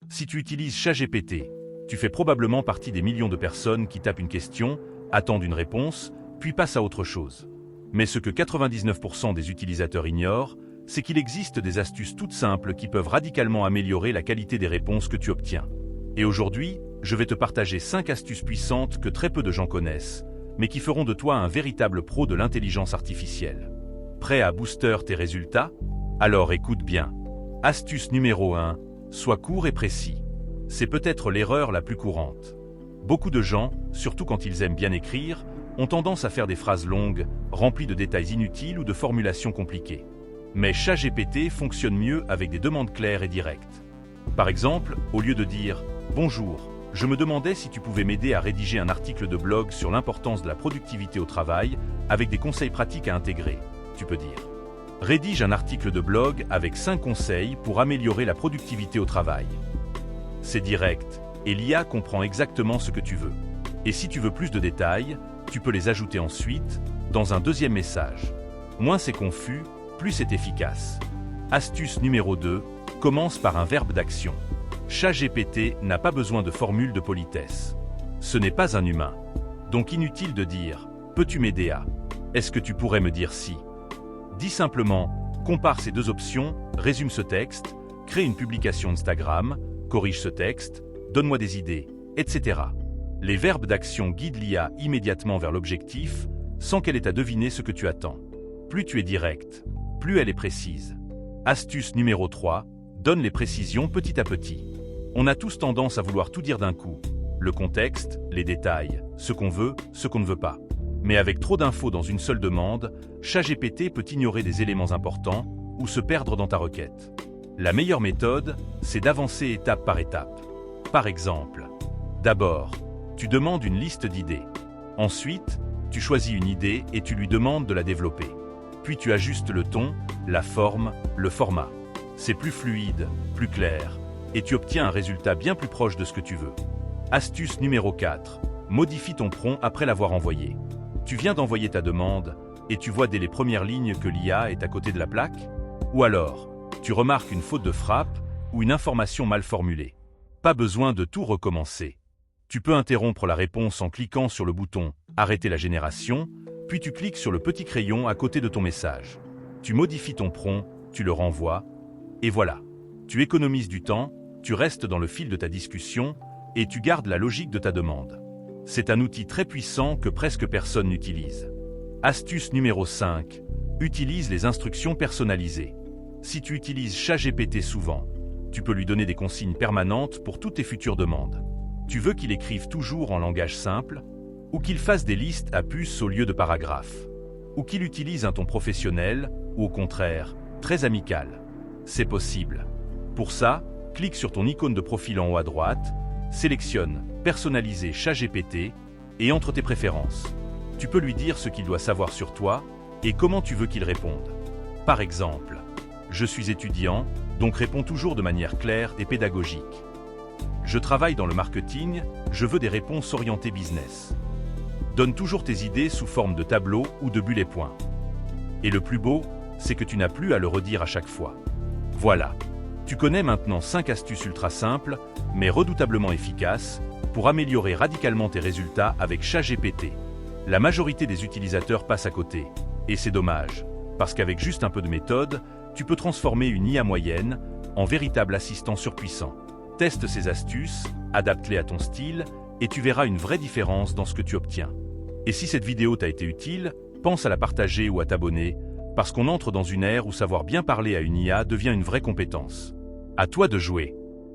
Si tu utilises ChatGPT, tu fais probablement partie des millions de personnes qui tapent une question, attendent une réponse, puis passent à autre chose. Mais ce que 99% des utilisateurs ignorent, c'est qu'il existe des astuces toutes simples qui peuvent radicalement améliorer la qualité des réponses que tu obtiens. Et aujourd'hui, je vais te partager 5 astuces puissantes que très peu de gens connaissent, mais qui feront de toi un véritable pro de l'intelligence artificielle. Prêt à booster tes résultats? Alors écoute bien. Astuce numéro 1, sois court et précis. C'est peut-être l'erreur la plus courante. Beaucoup de gens, surtout quand ils aiment bien écrire, ont tendance à faire des phrases longues, remplies de détails inutiles ou de formulations compliquées. Mais ChatGPT fonctionne mieux avec des demandes claires et directes. Par exemple, au lieu de dire « Bonjour, je me demandais si tu pouvais m'aider à rédiger un article de blog sur l'importance de la productivité au travail avec des conseils pratiques à intégrer », tu peux dire « Rédige un article de blog avec 5 conseils pour améliorer la productivité au travail ». C'est direct, et l'IA comprend exactement ce que tu veux. Et si tu veux plus de détails, tu peux les ajouter ensuite, dans un deuxième message. Moins c'est confus, plus c'est efficace. Astuce numéro 2, commence par un verbe d'action. ChatGPT n'a pas besoin de formule de politesse. Ce n'est pas un humain. Donc inutile de dire « Peux-tu m'aider à » ? Est-ce que tu pourrais me dire si ? Dis simplement « Compare ces deux options, résume ce texte, crée une publication Instagram, corrige ce texte, donne-moi des idées, etc. » Les verbes d'action guident l'IA immédiatement vers l'objectif, sans qu'elle ait à deviner ce que tu attends. Plus tu es direct, plus elle est précise. Astuce numéro 3, donne les précisions petit à petit. On a tous tendance à vouloir tout dire d'un coup. Le contexte, les détails, ce qu'on veut, ce qu'on ne veut pas. Mais avec trop d'infos dans une seule demande, ChatGPT peut ignorer des éléments importants ou se perdre dans ta requête. La meilleure méthode, c'est d'avancer étape par étape. Par exemple, d'abord, tu demandes une liste d'idées. Ensuite, tu choisis une idée et tu lui demandes de la développer. Puis tu ajustes le ton, la forme, le format. C'est plus fluide, plus clair, et tu obtiens un résultat bien plus proche de ce que tu veux. Astuce numéro 4. Modifie ton prompt après l'avoir envoyé. Tu viens d'envoyer ta demande et tu vois dès les premières lignes que l'IA est à côté de la plaque? Ou alors, tu remarques une faute de frappe ou une information mal formulée. Pas besoin de tout recommencer. Tu peux interrompre la réponse en cliquant sur le bouton « Arrêter la génération », puis tu cliques sur le petit crayon à côté de ton message. Tu modifies ton prompt, tu le renvoies, et voilà. Tu économises du temps, tu restes dans le fil de ta discussion, et tu gardes la logique de ta demande. C'est un outil très puissant que presque personne n'utilise. Astuce numéro 5. Utilise les instructions personnalisées. Si tu utilises ChatGPT souvent, tu peux lui donner des consignes permanentes pour toutes tes futures demandes. Tu veux qu'il écrive toujours en langage simple, ou qu'il fasse des listes à puces au lieu de paragraphes, ou qu'il utilise un ton professionnel, ou au contraire, très amical. C'est possible. Pour ça, clique sur ton icône de profil en haut à droite, sélectionne « Personnaliser ChatGPT » et entre tes préférences. Tu peux lui dire ce qu'il doit savoir sur toi et comment tu veux qu'il réponde. Par exemple, « Je suis étudiant, donc réponds toujours de manière claire et pédagogique. Je travaille dans le marketing, je veux des réponses orientées business. » Donne toujours tes idées sous forme de tableau ou de bullet points. Et le plus beau, c'est que tu n'as plus à le redire à chaque fois. Voilà. Tu connais maintenant 5 astuces ultra simples, mais redoutablement efficaces, pour améliorer radicalement tes résultats avec ChatGPT. La majorité des utilisateurs passent à côté. Et c'est dommage, parce qu'avec juste un peu de méthode, tu peux transformer une IA moyenne en véritable assistant surpuissant. Teste ces astuces, adapte-les à ton style, et tu verras une vraie différence dans ce que tu obtiens. Et si cette vidéo t'a été utile, pense à la partager ou à t'abonner, parce qu'on entre dans une ère où savoir bien parler à une IA devient une vraie compétence. À toi de jouer.